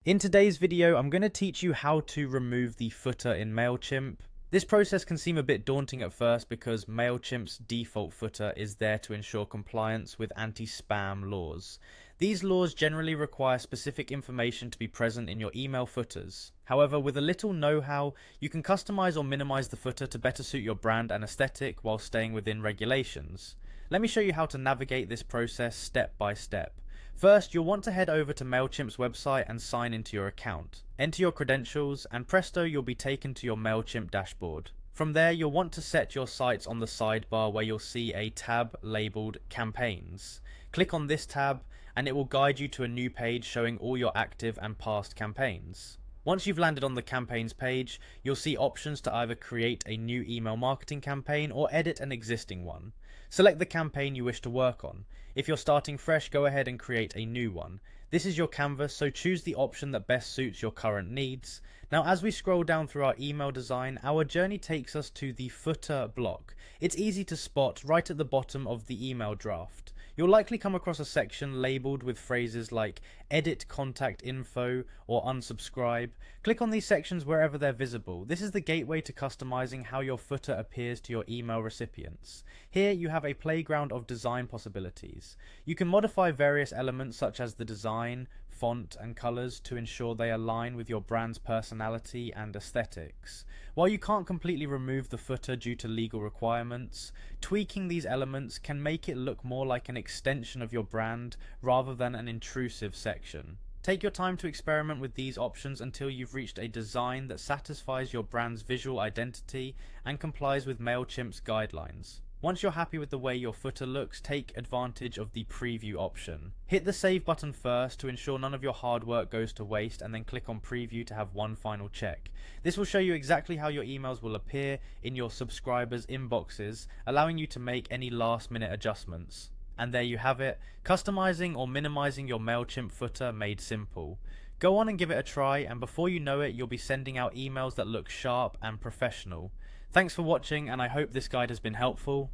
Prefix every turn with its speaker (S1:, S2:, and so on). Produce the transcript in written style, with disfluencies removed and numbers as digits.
S1: In today's video, I'm going to teach you how to remove the footer in Mailchimp. This process can seem a bit daunting at first because Mailchimp's default footer is there to ensure compliance with anti-spam laws. These laws generally require specific information to be present in your email footers. However, with a little know-how, you can customize or minimize the footer to better suit your brand and aesthetic while staying within regulations. Let me show you how to navigate this process step by step. First, you'll want to head over to Mailchimp's website and sign into your account. Enter your credentials and presto, you'll be taken to your Mailchimp dashboard. From there, you'll want to set your sites on the sidebar where you'll see a tab labeled Campaigns. Click on this tab and it will guide you to a new page showing all your active and past campaigns. Once you've landed on the campaigns page, you'll see options to either create a new email marketing campaign or edit an existing one. Select the campaign you wish to work on. If you're starting fresh, go ahead and create a new one. This is your canvas, so choose the option that best suits your current needs. Now, as we scroll down through our email design, our journey takes us to the footer block. It's easy to spot right at the bottom of the email draft. You'll likely come across a section labeled with phrases like edit contact info or unsubscribe. Click on these sections wherever they're visible. This is the gateway to customizing how your footer appears to your email recipients. Here you have a playground of design possibilities. You can modify various elements such as the design, font and colors to ensure they align with your brand's personality and aesthetics. While you can't completely remove the footer due to legal requirements, tweaking these elements can make it look more like an extension of your brand rather than an intrusive section. Take your time to experiment with these options until you've reached a design that satisfies your brand's visual identity and complies with Mailchimp's guidelines. Once you're happy with the way your footer looks, take advantage of the preview option. Hit the save button first to ensure none of your hard work goes to waste, and then click on preview to have one final check. This will show you exactly how your emails will appear in your subscribers' inboxes, allowing you to make any last minute adjustments. And there you have it, customizing or minimizing your Mailchimp footer made simple. Go on and give it a try, and before you know it, you'll be sending out emails that look sharp and professional. Thanks for watching, and I hope this guide has been helpful.